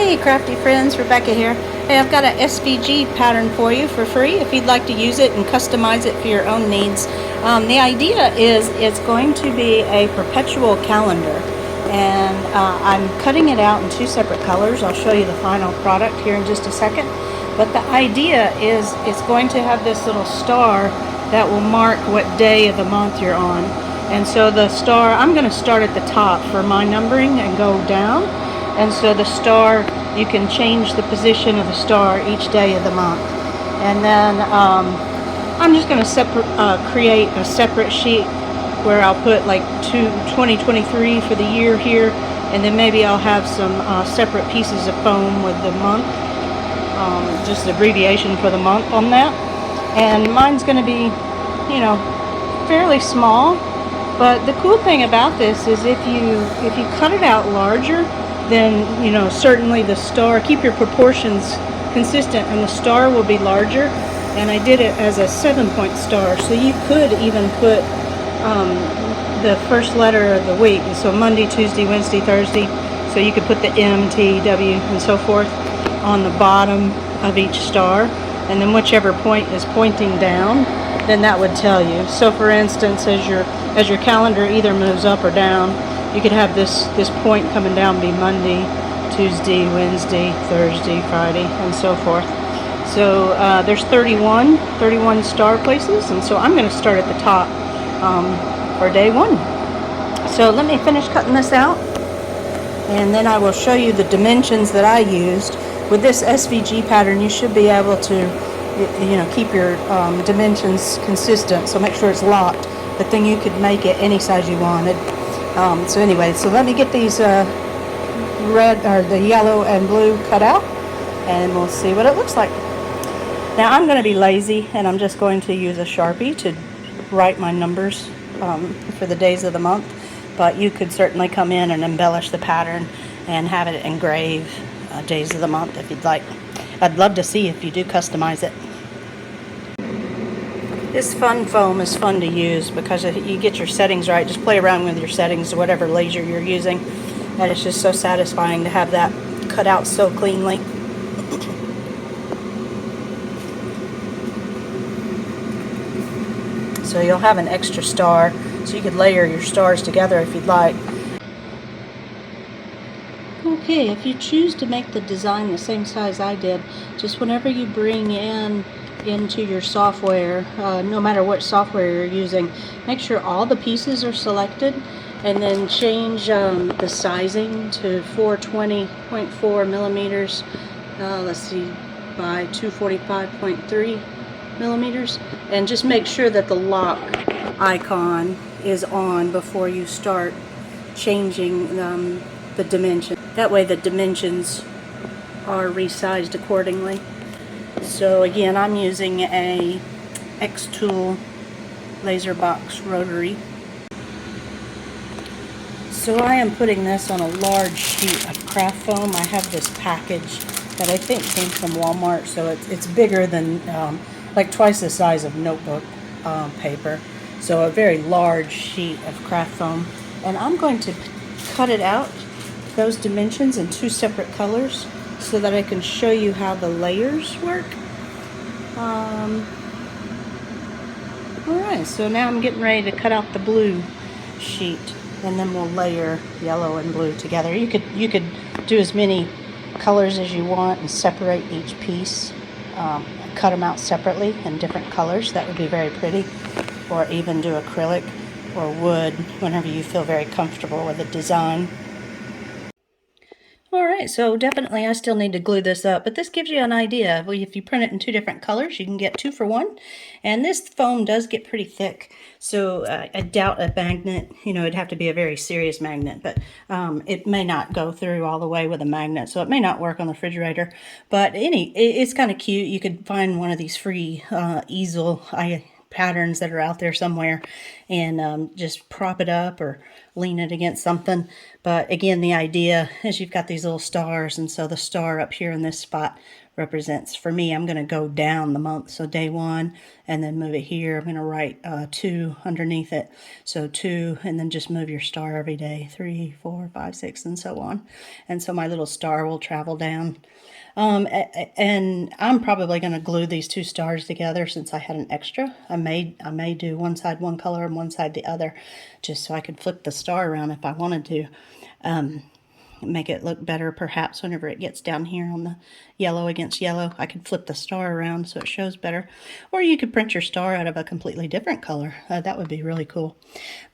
Hey crafty friends, Rebecca here. Hey, I've got a SVG pattern for you for free if you'd like to use it and customize it for your own needs. The idea is it's going to be a perpetual calendar, and I'm cutting it out in two separate colors. I'll show you the final product here in just a second. But the idea is it's going to have this little star that will mark what day of the month you're on. And so the star, I'm going to start at the top for my numbering and go down. And so the star, you can change the position of the star each day of the month. And then I'm just going to create a separate sheet where I'll put like 2023 for the year here, and then maybe I'll have some separate pieces of foam with the month, just abbreviation for the month on that. And mine's going to be, you know, fairly small. But the cool thing about this is if you cut it out larger, then, you know, certainly the star, keep your proportions consistent and the star will be larger. And I did it as a 7-point star, so you could even put the first letter of the week, so Monday, Tuesday, Wednesday, Thursday, so you could put the M, T, W, and so forth on the bottom of each star, and then whichever point is pointing down, then that would tell you. So for instance, as your calendar either moves up or down, you could have this point coming down be Monday, Tuesday, Wednesday, Thursday, Friday, and so forth. So there's 31 star places, and so I'm going to start at the top for day one. So let me finish cutting this out, and then I will show you the dimensions that I used. With this SVG pattern, you should be able to, you know, keep your dimensions consistent, so make sure it's locked, but then you could make it any size you wanted. So anyway, so let me get these red, or the yellow and blue cut out, and we'll see what it looks like. Now I'm going to be lazy, and I'm just going to use a Sharpie to write my numbers for the days of the month, but you could certainly come in and embellish the pattern and have it engrave days of the month if you'd like. I'd love to see if you do customize it. This fun foam is fun to use because you get your settings right. Just play around with your settings, whatever laser you're using, and it's just so satisfying to have that cut out so cleanly. So you'll have an extra star, so you could layer your stars together if you'd like. Okay, if you choose to make the design the same size I did, just whenever you bring into your software, no matter what software you're using, make sure all the pieces are selected, and then change the sizing to 420.4 millimeters, let's see, by 245.3 millimeters, and just make sure that the lock icon is on before you start changing the dimension. That way the dimensions are resized accordingly. So again, I'm using a X-Tool laser box rotary. So I am putting this on a large sheet of craft foam. I have this package that I think came from Walmart, so it's bigger than like twice the size of notebook paper. So a very large sheet of craft foam, and I'm going to cut it out, those dimensions, in two separate colors, so that I can show you how the layers work. Alright, so now I'm getting ready to cut out the blue sheet, and then we'll layer yellow and blue together. You could do as many colors as you want and separate each piece, cut them out separately in different colors. That would be very pretty. Or even do acrylic or wood whenever you feel very comfortable with the design. Alright, so definitely I still need to glue this up, but this gives you an idea. If you print it in two different colors, you can get 2 for 1. And this foam does get pretty thick, so I doubt a magnet, you know, it'd have to be a very serious magnet, but it may not go through all the way with a magnet, so it may not work on the refrigerator. But it's kind of cute. You could find one of these free easel patterns that are out there somewhere, and just prop it up or lean it against something. But again, the idea is you've got these little stars, and so the star up here in this spot represents, for me, I'm going to go down the month. So day 1, and then move it here. I'm going to write 2 underneath it. So 2, and then just move your star every day. 3, 4, 5, 6, and so on. And so my little star will travel down. And I'm probably going to glue these 2 stars together since I had an extra. I may do one side one color and one side the other, just so I could flip the star around if I wanted to. Make it look better perhaps whenever it gets down here on the yellow against yellow. I could flip the star around so it shows better. Or you could print your star out of a completely different color. That would be really cool.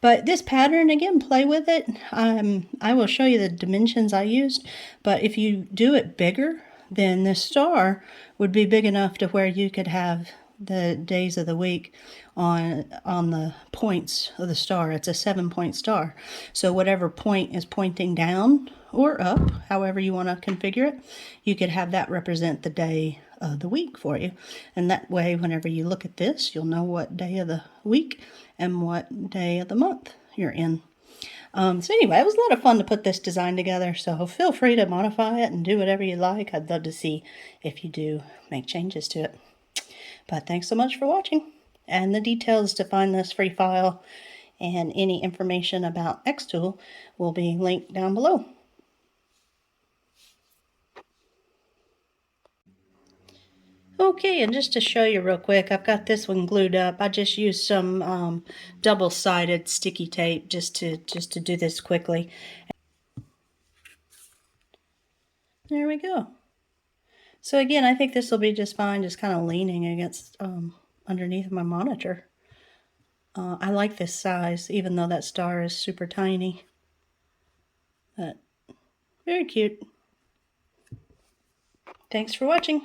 But this pattern, again, play with it. I will show you the dimensions I used. But if you do it bigger, then this star would be big enough to where you could have the days of the week on the points of the star. It's a 7-point star. So whatever point is pointing down or up, however you want to configure it, you could have that represent the day of the week for you. And that way, whenever you look at this, you'll know what day of the week and what day of the month you're in. So anyway, it was a lot of fun to put this design together, so feel free to modify it and do whatever you like. I'd love to see if you do make changes to it. But thanks so much for watching. And the details to find this free file and any information about Xtool will be linked down below. Okay, and just to show you real quick, I've got this one glued up. I just used some double-sided sticky tape just to do this quickly. There we go. So again, I think this will be just fine, just kind of leaning against underneath my monitor. I like this size, even though that star is super tiny. But very cute. Thanks for watching.